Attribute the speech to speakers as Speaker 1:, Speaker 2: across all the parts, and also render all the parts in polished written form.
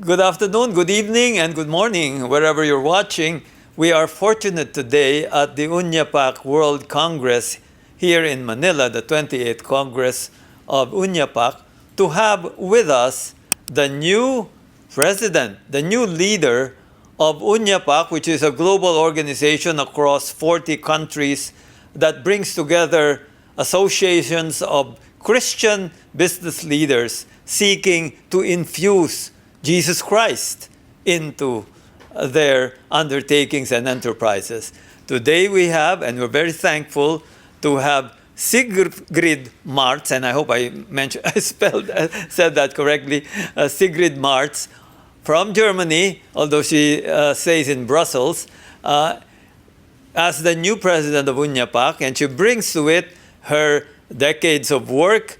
Speaker 1: Good afternoon, good evening, and good morning, wherever you're watching. We are fortunate today at the UNIAPAC World Congress here in Manila, the 28th Congress of UNIAPAC, to have with us the new president, the new leader of UNIAPAC, which is a global organization across 40 countries that brings together associations of Christian business leaders seeking to infuse Jesus Christ into their undertakings and enterprises. Today we have, and we're very thankful to have Sigrid Marz, and I hope I said that correctly, Sigrid Marz from Germany, although she stays in Brussels, as the new president of UNIAPAC, and she brings to it her decades of work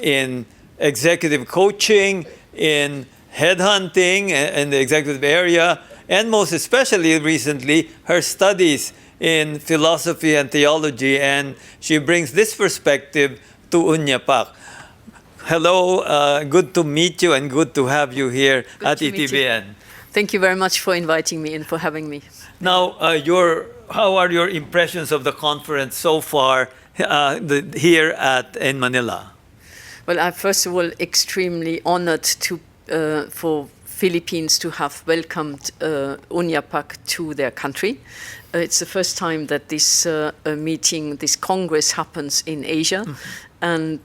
Speaker 1: in executive coaching, in headhunting in the executive area, and most especially recently, her studies in philosophy and theology, and she brings this perspective to UNIAPAC. Hello, good to meet you and good to have you here at ETVN.
Speaker 2: Thank you very much for inviting me and for having me.
Speaker 1: Now, how are your impressions of the conference so far here in Manila?
Speaker 2: Well, I'm first of all extremely honored for Philippines to have welcomed UNIAPAC to their country. It's the first time that this meeting, this Congress happens in Asia. Mm-hmm.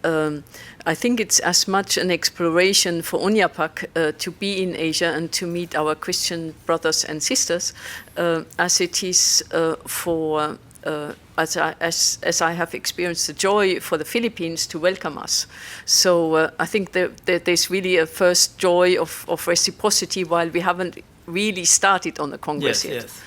Speaker 2: And I think it's as much an exploration for UNIAPAC to be in Asia and to meet our Christian brothers and sisters as it is for as I have experienced the joy for the Philippines to welcome us. So I think there's really a first joy of reciprocity while we haven't really started on the Congress yet.
Speaker 1: Yes.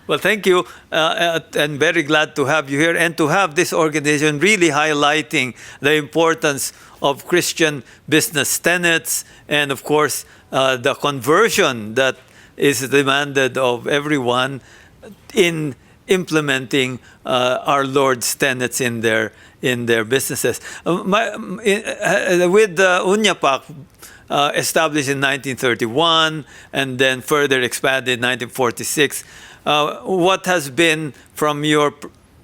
Speaker 1: Well, thank you, and very glad to have you here and to have this organization really highlighting the importance of Christian business tenets and, of course, the conversion that is demanded of everyone in implementing our Lord's tenets in their businesses. With UNIAPAC established in 1931 and then further expanded in 1946, what has been, from your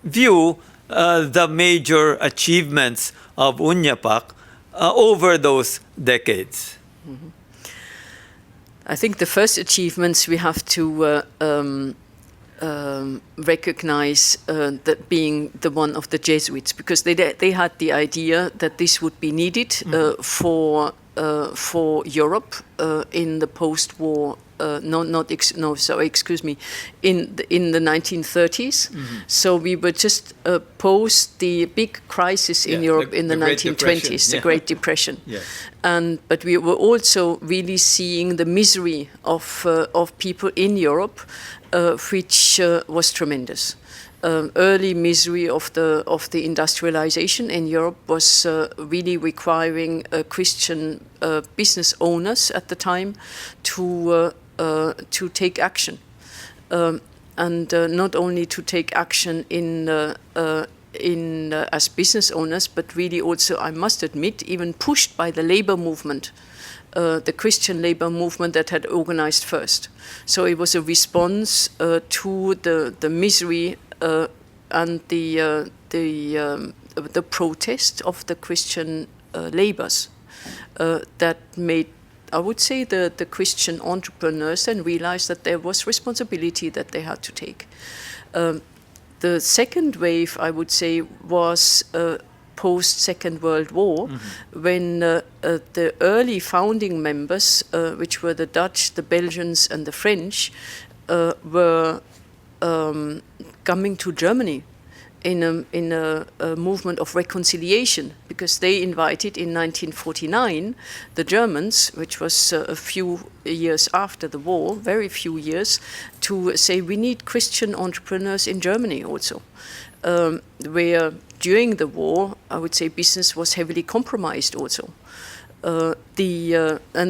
Speaker 1: view, the major achievements of UNIAPAC over those decades?
Speaker 2: Mm-hmm. I think the first achievements we have to recognize that being the one of the Jesuits, because they had the idea that this would be needed for Europe in the post-war. In the 1930s. Mm-hmm. So we were just post the big crisis in Europe in the 1920s, the Great Depression. Yes. But we were also really seeing the misery of people in Europe, which was tremendous. Early misery of the industrialization in Europe was really requiring Christian business owners at the time to take action, and not only to take action in as business owners, but really also, I must admit, even pushed by the labor movement, the Christian labor movement that had organized first. So it was a response to the misery and the protest of the Christian laborers that made, I would say, the Christian entrepreneurs then realized that there was responsibility that they had to take. The second wave, I would say, was post-Second World War, when the early founding members, which were the Dutch, the Belgians, and the French, were coming to Germany in a movement of reconciliation, because they invited in 1949 the Germans, which was a few years after the war, very few years, to say we need Christian entrepreneurs in Germany also, where during the war, I would say business was heavily compromised also. And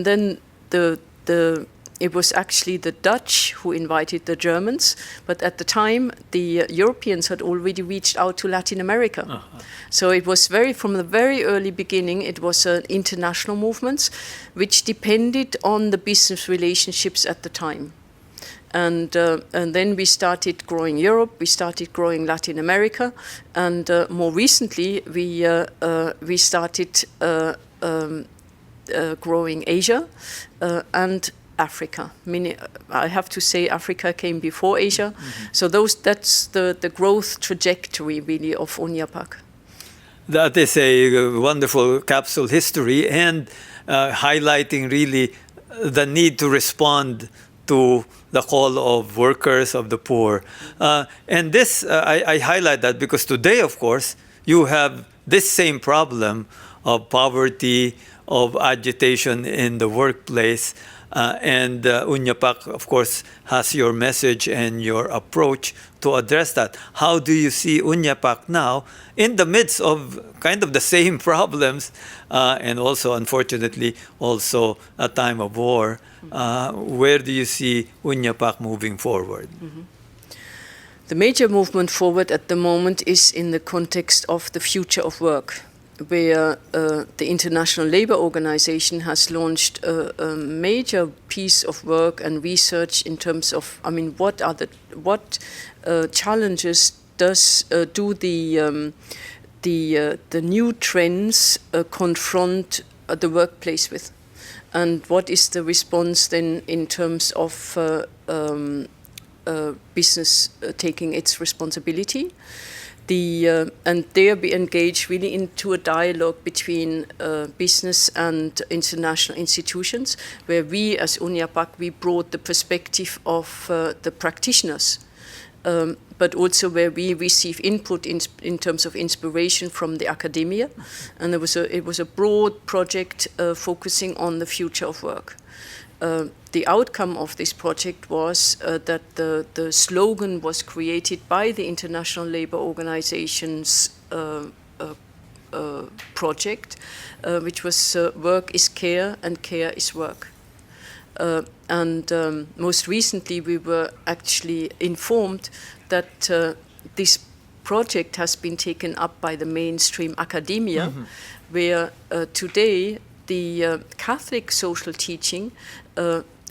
Speaker 2: then the it was actually the Dutch who invited the Germans, but at the time the Europeans had already reached out to Latin America. So it was from the very early beginning, it was an international movement which depended on the business relationships at the time. And then we started growing Europe, we started growing Latin America, and more recently we started growing Asia and Africa. I have to say Africa came before Asia. So that's the growth trajectory really of UNIAPAC.
Speaker 1: That is a wonderful capsule history and highlighting really the need to respond to the call of workers, of the poor. And this, I highlight that because today, of course, you have this same problem of poverty, of agitation in the workplace. And UNIAPAC, of course, has your message and your approach to address that. How do you see UNIAPAC now in the midst of kind of the same problems and also, unfortunately, also a time of war? Where do you see UNIAPAC moving forward?
Speaker 2: The major movement forward at the moment is in the context of the future of work, where the International Labour Organization has launched a major piece of work and research in terms of, what challenges do the new trends confront the workplace with, and what is the response then in terms of business taking its responsibility. And there we engage really into a dialogue between business and international institutions, where we as UNIAPAC, we brought the perspective of the practitioners, but also where we receive input in terms of inspiration from the academia. And it was a broad project focusing on the future of work. The outcome of this project was that the slogan was created by the International Labour Organization's project, which was work is care and care is work. And most recently we were actually informed that this project has been taken up by the mainstream academia, where today the Catholic social teaching,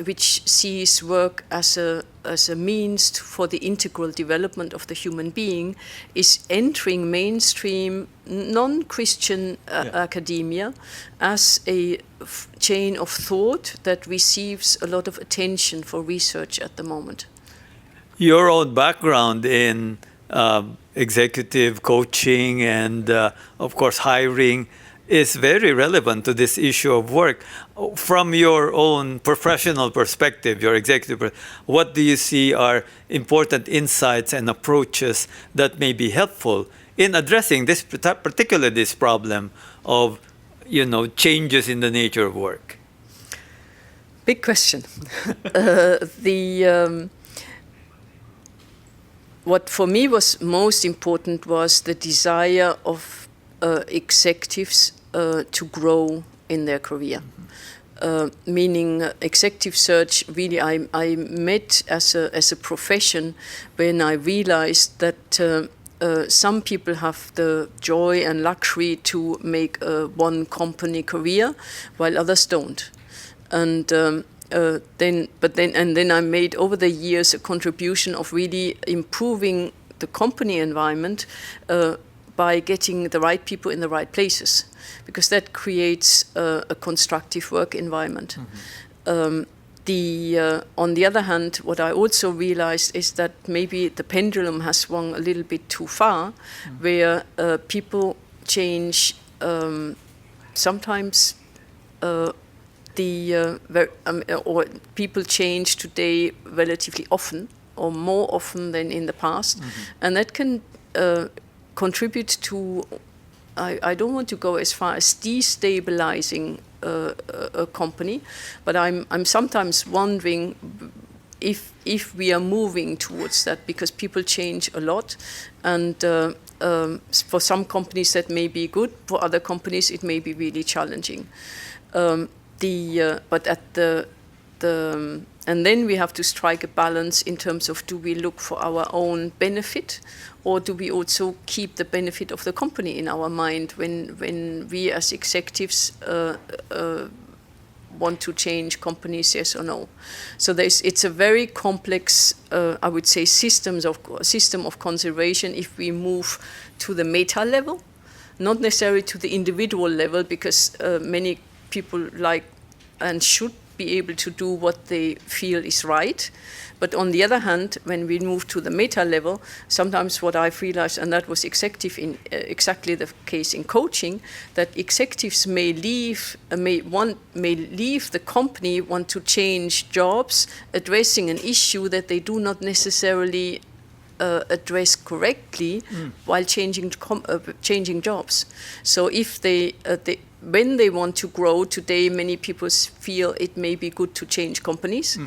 Speaker 2: which sees work as a means for the integral development of the human being, is entering mainstream non-Christian academia as a chain of thought that receives a lot of attention for research at the moment.
Speaker 1: Your own background in executive coaching and, of course, hiring is very relevant to this issue of work. From your own professional perspective, your executive, what do you see are important insights and approaches that may be helpful in addressing this problem of, changes in the nature of work?
Speaker 2: Big question. What for me was most important was the desire of executives to grow in their career. Meaning executive search, really I met as a profession when I realized that some people have the joy and luxury to make a one company career while others don't. And then I made over the years a contribution of really improving the company environment by getting the right people in the right places, because that creates a constructive work environment. On the other hand, what I also realized is that maybe the pendulum has swung a little bit too far, where people change sometimes. Or people change today relatively often, or more often than in the past, and that can contribute to, I don't want to go as far as destabilizing a company, but I'm sometimes wondering if we are moving towards that, because people change a lot, and for some companies that may be good, for other companies it may be really challenging. And And then we have to strike a balance in terms of, do we look for our own benefit, or do we also keep the benefit of the company in our mind when we as executives want to change companies, yes or no? So it's a very complex, I would say, system of consideration if we move to the meta level, not necessarily to the individual level, because many people like and should be able to do what they feel is right. But on the other hand, when we move to the meta level, sometimes what I've realized, and that was exactly the case in coaching, that executives may leave the company, want to change jobs, addressing an issue that they do not necessarily address correctly while changing jobs. So if when they want to grow today, many people feel it may be good to change companies,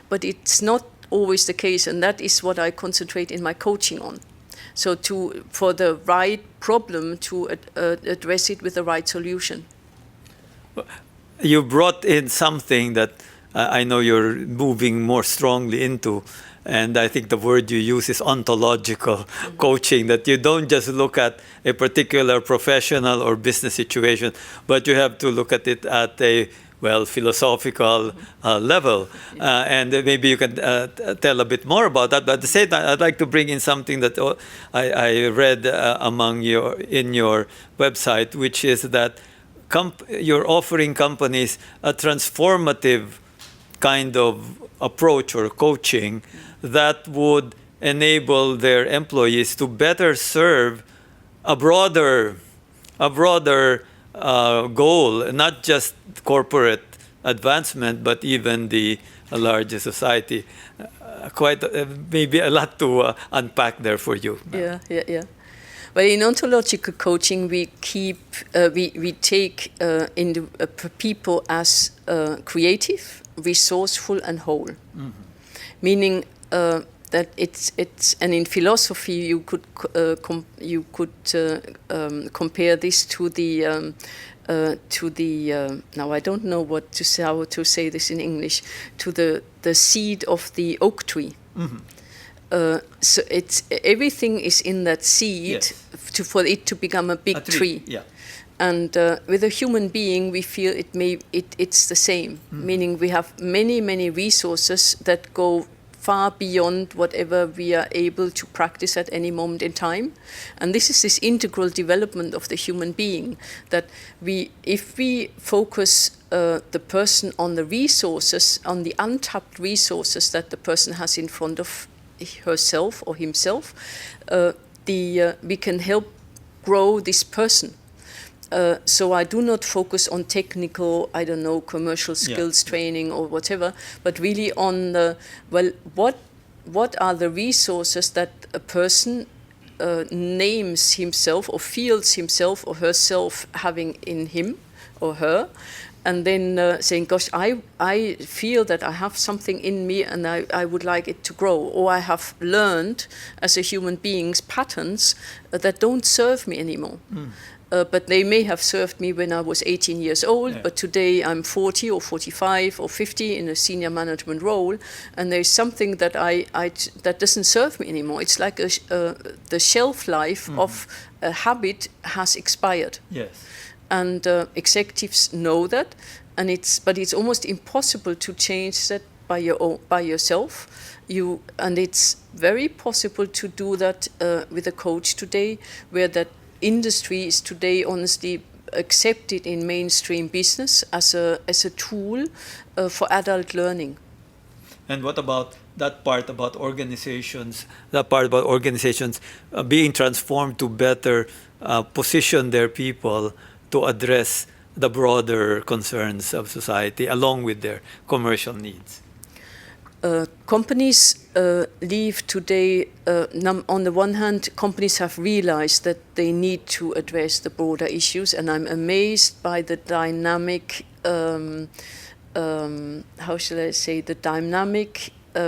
Speaker 2: but it's not always the case, and that is what I concentrate in my coaching on. So for the right problem, to address it with the right solution.
Speaker 1: You brought in something that I know you're moving more strongly into, and I think the word you use is ontological coaching, that you don't just look at a particular professional or business situation, but you have to look at it at a philosophical level. And maybe you can tell a bit more about that. But at the same time, I'd like to bring in something that I read in your website, which is that you're offering companies a transformative kind of approach or coaching that would enable their employees to better serve a broader goal, not just corporate advancement, but even the larger society. Maybe a lot to unpack there for you.
Speaker 2: Yeah. Well, in ontological coaching, we take people as creative, resourceful, and whole. Meaning that it's and in philosophy you could compare this to the now I don't know how to say this in English, to the seed of the oak tree. So everything is in that seed, yes, for it to become a big tree. Yeah. And with a human being, we feel it's the same. Meaning we have many resources that go far beyond whatever we are able to practice at any moment in time. And this is this integral development of the human being, that if we focus the person on the resources, on the untapped resources that the person has in front of herself or himself, we can help grow this person. So I do not focus on technical, commercial skills training or whatever, but really on what are the resources that a person names himself or feels himself or herself having in him or her, and then saying, gosh, I feel that I have something in me and I would like it to grow, or I have learned as a human being patterns that don't serve me anymore. But they may have served me when I was 18 years old, but today I'm 40 or 45 or 50 in a senior management role, and there's something that that doesn't serve me anymore. It's like the shelf life of a habit has expired. Yes. And executives know that, but it's almost impossible to change that by yourself. And it's very possible to do that with a coach today, where that industry is today honestly accepted in mainstream business as a tool for adult learning.
Speaker 1: And what about that part about organizations? That part about organizations being transformed to better position their people to address the broader concerns of society along with their commercial needs.
Speaker 2: Companies leave today, on the one hand, companies have realized that they need to address the broader issues, and I'm amazed by the dynamic,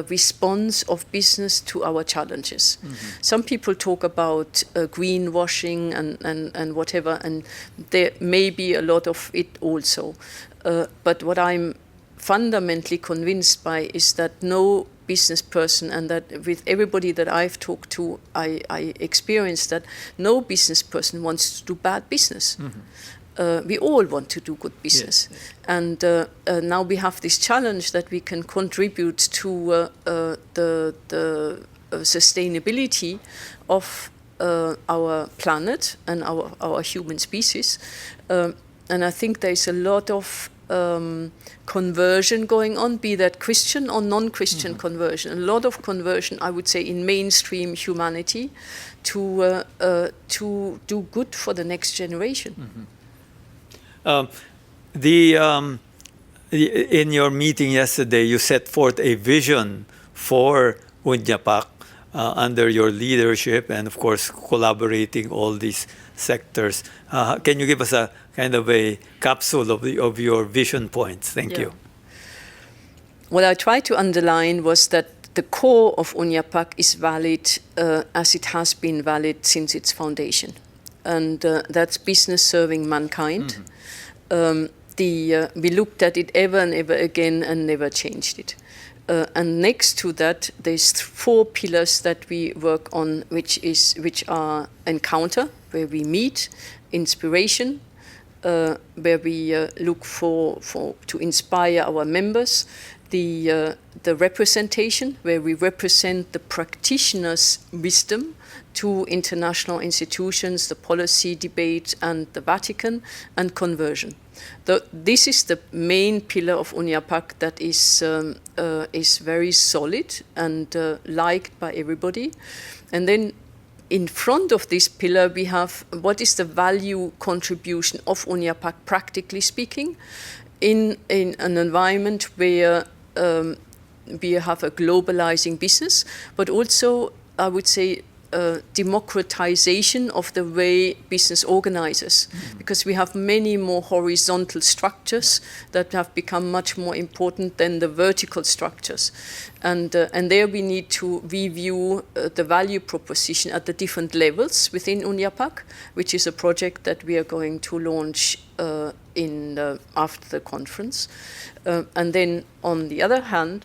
Speaker 2: response of business to our challenges. Some people talk about greenwashing and whatever, and there may be a lot of it also. But what I'm fundamentally convinced by is that no business person, and that with everybody that I've talked to, I experienced that no business person wants to do bad business. We all want to do good business. Yes. And now we have this challenge that we can contribute to the sustainability of our planet and our human species. And I think there's a lot of conversion going on, be that Christian or non-Christian conversion. A lot of conversion, I would say, in mainstream humanity to do good for the next generation.
Speaker 1: In your meeting yesterday, you set forth a vision for UNIAPAC under your leadership, and of course collaborating all these sectors. Can you give us a kind of a capsule of your vision points? Thank you.
Speaker 2: What I tried to underline was that the core of UNIAPAC is valid as it has been valid since its foundation, and that's business serving mankind. We looked at it ever and ever again and never changed it. And next to that, there's 4 pillars that we work on, which are encounter, where we meet, inspiration, where we look to inspire our members, the representation, where we represent the practitioners' wisdom to international institutions, the policy debate, and the Vatican, and conversion. This is the main pillar of UNIAPAC that is very solid and liked by everybody. And then in front of this pillar, we have what is the value contribution of UNIAPAC, practically speaking, in an environment where we have a globalizing business, but also, I would say, democratization of the way business organizes, because we have many more horizontal structures that have become much more important than the vertical structures, and there we need to review the value proposition at the different levels within UNIAPAC, which is a project that we are going to launch after the conference, and then on the other hand,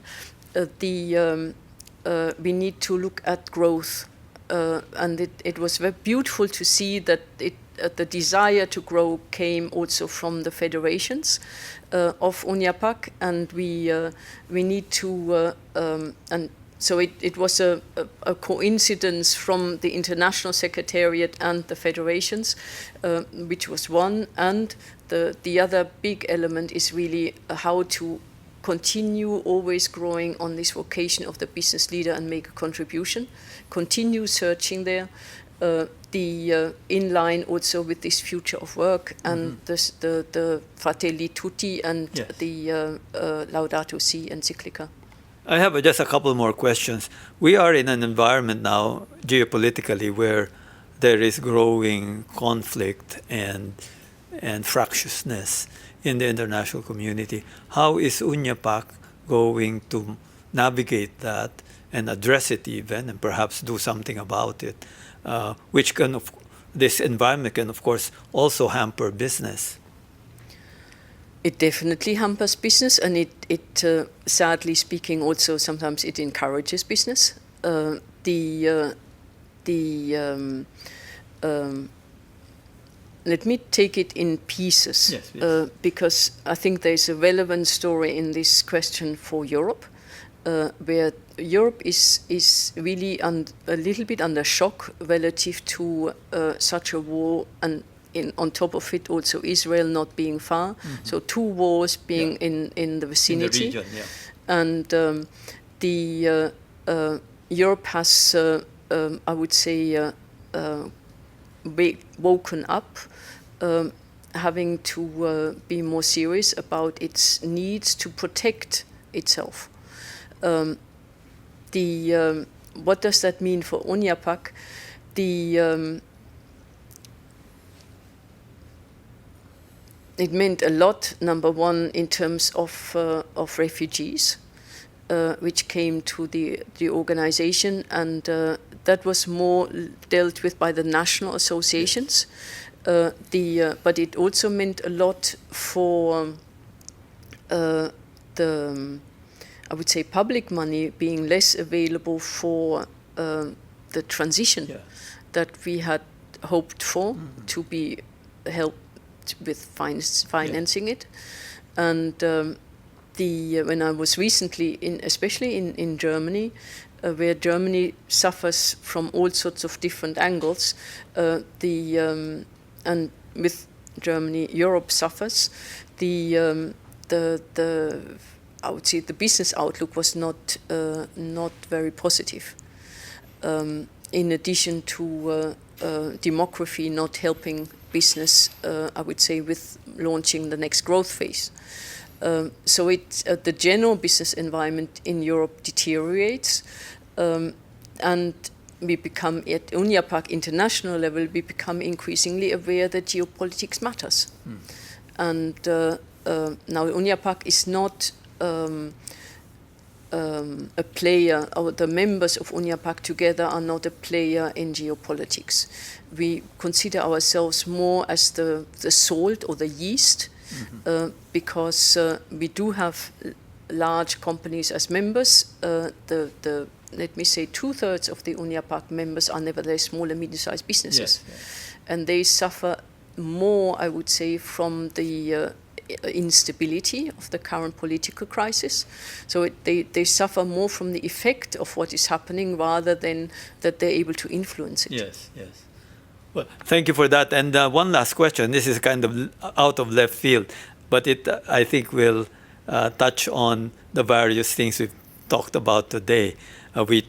Speaker 2: we need to look at growth. And it was very beautiful to see that the desire to grow came also from the federations of UNIAPAC, and we need to and so it was a coincidence from the International Secretariat and the federations, which was one, and the other big element is really how to continue always growing on this vocation of the business leader and make a contribution, continue searching there, in line also with this future of work, and the Fratelli Tutti and the Laudato Si encyclica.
Speaker 1: I have just a couple more questions. We are in an environment now, geopolitically, where there is growing conflict and fractiousness in the international community. How is UNIAPAC going to navigate that and address it even, and perhaps do something about it, this environment can, of course, also hamper business?
Speaker 2: It definitely hampers business, and it sadly speaking, also sometimes it encourages business. Let me take it in pieces, yes. Because I think there's a relevant story in this question for Europe, where Europe is really a little bit under shock relative to such a war, and on top of it also Israel not being far, so 2 wars being in the vicinity. In the region, and Europe has, I would say, woken up, having to be more serious about its needs to protect itself. What does that mean for UNIAPAC? It meant a lot, number one, in terms of refugees, which came to the organization, and that was more dealt with by the national associations. But it also meant a lot for the I would say, public money being less available for the transition that we had hoped for to be helped with financing it. And when I was recently especially in Germany, where Germany suffers from all sorts of different angles, and with Germany, Europe suffers. I would say the business outlook was not very positive. In addition to demography not helping business, I would say, with launching the next growth phase. So the general business environment in Europe deteriorates, and we become, at UNIAPAC international level, we become increasingly aware that geopolitics matters. And now UNIAPAC is not a player, or the members of UNIAPAC together are not a player in geopolitics. We consider ourselves more as the salt or the yeast, because we do have large companies as members. Let me say 2/3 of the UNIAPAC members are nevertheless small and medium-sized businesses. And they suffer more, I would say, from the instability of the current political crisis. So they suffer more from the effect of what is happening rather than that they're able to influence it.
Speaker 1: Yes. Well, thank you for that. And one last question. This is kind of out of left field, but it, I think, will touch on the various things we've talked about today.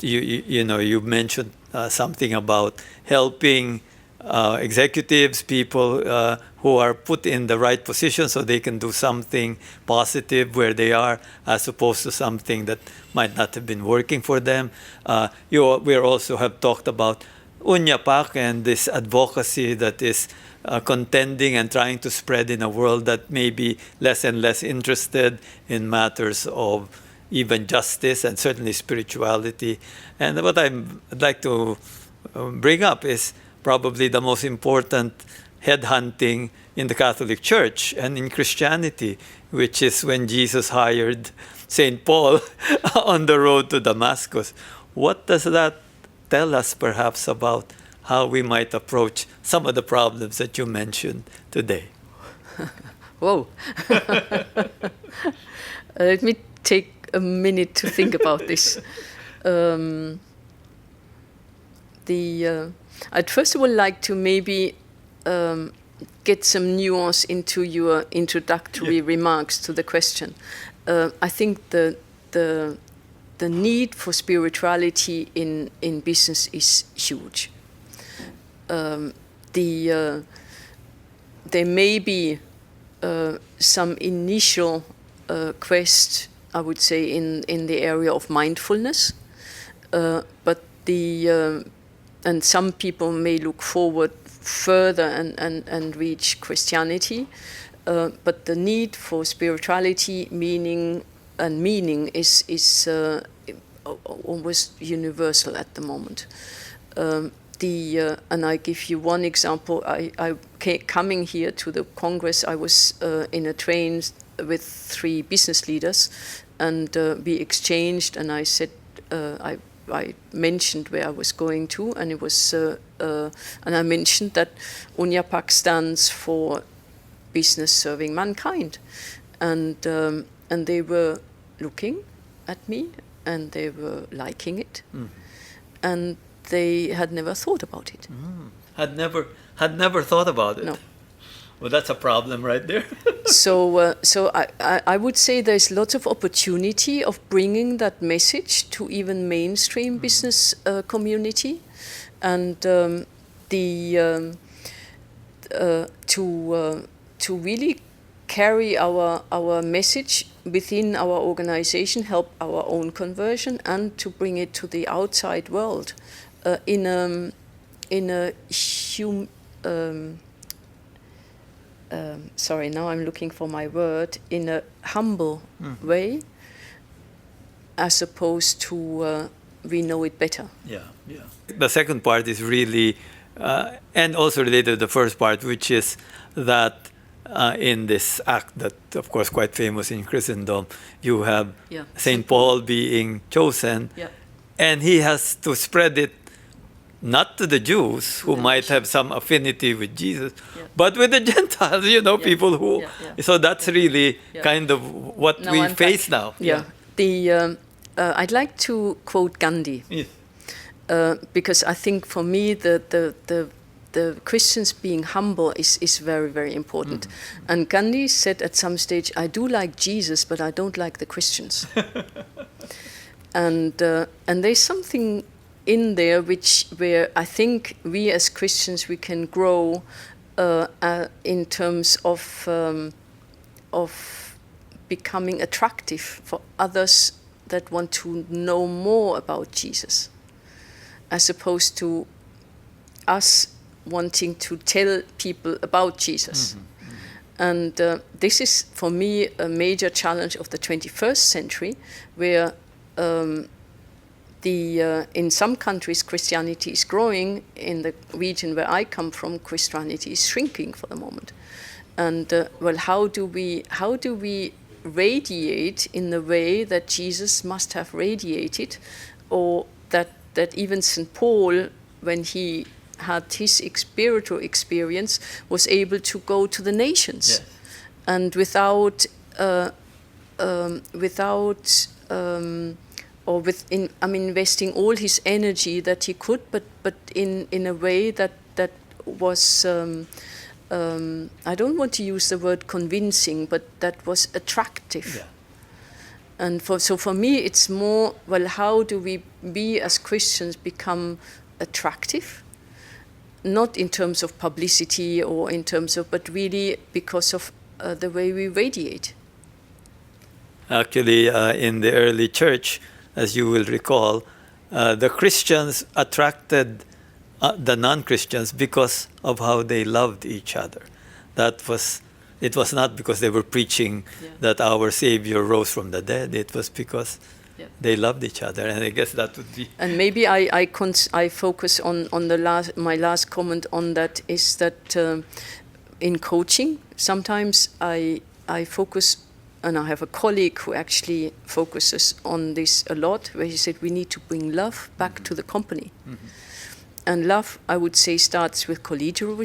Speaker 1: You mentioned something about helping executives, people who are put in the right position so they can do something positive where they are, as opposed to something that might not have been working for them. We also have talked about UNIAPAC and this advocacy that is contending and trying to spread in a world that may be less and less interested in matters of even justice and certainly spirituality. And what I'd like to bring up is probably the most important headhunting in the Catholic Church and in Christianity, which is when Jesus hired St. Paul on the road to Damascus. What does that tell us, perhaps, about how we might approach some of the problems that you mentioned today?
Speaker 2: Whoa. Let me take a minute to think about this. I'd first of all like to maybe get some nuance into your introductory remarks to the question. I think the need for spirituality in business is huge. There may be some initial quest, I would say, in the area of mindfulness, but and some people may look forward further and reach Christianity, but the need for spirituality, meaning is almost universal at the moment. And I give you one example. Coming here to the Congress, I was in a train with 3 business leaders, and we exchanged, and I said, I mentioned where I was going to, and it was, and I mentioned that UNIAPAC stands for business serving mankind, and they were looking at me, and they were liking it, and they had never thought about it.
Speaker 1: Had never thought about it.
Speaker 2: No.
Speaker 1: Well, that's a problem right there.
Speaker 2: So I would say there's lots of opportunity of bringing that message to even mainstream business community, and to really carry our message within our organization, help our own conversion, and to bring it to the outside world in a sorry, now I'm looking for my word, in a humble way, as opposed to we know it better.
Speaker 1: Yeah. The second part is really, and also related to the first part, which is that in this act that, of course, quite famous in Christendom. You have
Speaker 2: Yeah.
Speaker 1: Saint Paul being chosen,
Speaker 2: Yeah.
Speaker 1: and he has to spread it not to the Jews who
Speaker 2: The
Speaker 1: might
Speaker 2: nation.
Speaker 1: have some affinity with Jesus,
Speaker 2: Yeah.
Speaker 1: but with the Gentiles,
Speaker 2: Yeah.
Speaker 1: people who.
Speaker 2: Yeah, yeah.
Speaker 1: So that's really
Speaker 2: Yeah.
Speaker 1: kind of what
Speaker 2: Now
Speaker 1: we
Speaker 2: I'm
Speaker 1: face
Speaker 2: back.
Speaker 1: now.
Speaker 2: Yeah. I'd like to quote Gandhi.
Speaker 1: Yes.
Speaker 2: Because I think for me the Christians being humble is very, very important. And Gandhi said at some stage, I do like Jesus, but I don't like the Christians. and there's something in there where I think we as Christians, we can grow in terms of becoming attractive for others that want to know more about Jesus, as opposed to us wanting to tell people about Jesus. And this is, for me, a major challenge of the 21st century, where in some countries Christianity is growing. In the region where I come from, Christianity is shrinking for the moment. And how do we radiate in the way that Jesus must have radiated, or that even St. Paul, when he had his spiritual experience, was able to go to the nations,
Speaker 1: Yes.
Speaker 2: and without investing all his energy that he could, but in a way that was I don't want to use the word convincing, but that was attractive.
Speaker 1: Yeah.
Speaker 2: And for me, it's more, how do we as Christians become attractive? Not in terms of publicity or in terms of, but really because of the way we radiate.
Speaker 1: Actually, in the early church, as you will recall, the Christians attracted the non-Christians because of how they loved each other. It was not because they were preaching that our Savior rose from the dead. It was because they loved each other, and I guess that would be.
Speaker 2: And maybe I focus on my last comment on that is that in coaching sometimes I focus, and I have a colleague who actually focuses on this a lot, where he said we need to bring love back to the company. And love, I would say, starts with collegial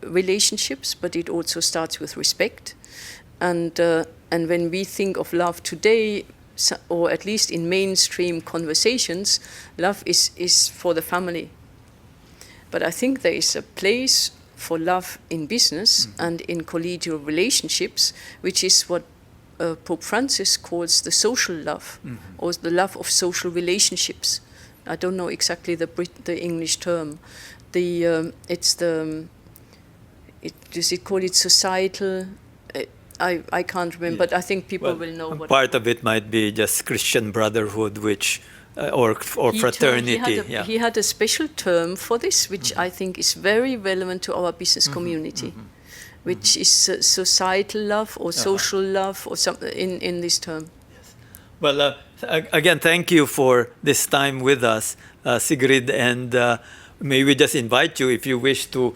Speaker 2: relationships, but it also starts with respect. And when we think of love today, or at least in mainstream conversations, love is for the family. But I think there is a place for love in business and in collegial relationships, which is what Pope Francis calls the social love, or the love of social relationships. I don't know exactly the English term. Does it call it societal? I can't remember, but I think people will know what.
Speaker 1: Part of it might be just Christian brotherhood, which or fraternity.
Speaker 2: He had a special term for this, which I think is very relevant to our business community, which is societal love or social love or something in this term.
Speaker 1: Yes. Well, again, thank you for this time with us, Sigrid, and may we just invite you, if you wish to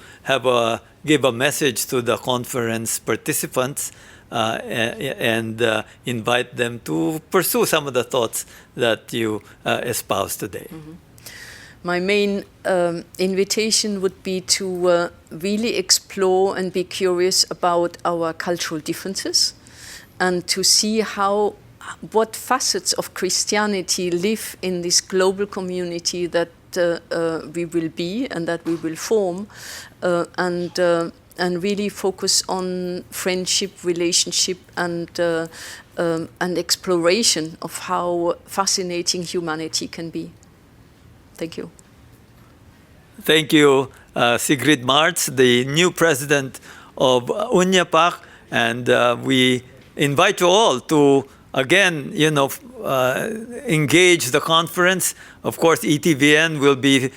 Speaker 1: give a message to the conference participants, and invite them to pursue some of the thoughts that you espoused today.
Speaker 2: My main invitation would be to really explore and be curious about our cultural differences, and to see what facets of Christianity live in this global community that we will be and that we will form, and really focus on friendship, relationship, and exploration of how fascinating humanity can be. Thank you.
Speaker 1: Thank you, Sigrid Marz, the new president of UNIAPAC, and we invite you all to, again, engage the conference. Of course, ETVN will be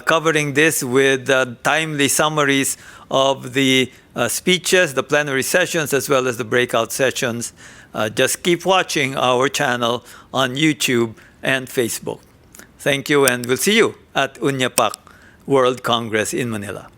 Speaker 1: covering this with timely summaries of the speeches, the plenary sessions, as well as the breakout sessions. Just keep watching our channel on YouTube and Facebook. Thank you, and we'll see you at UNIAPAC World Congress in Manila.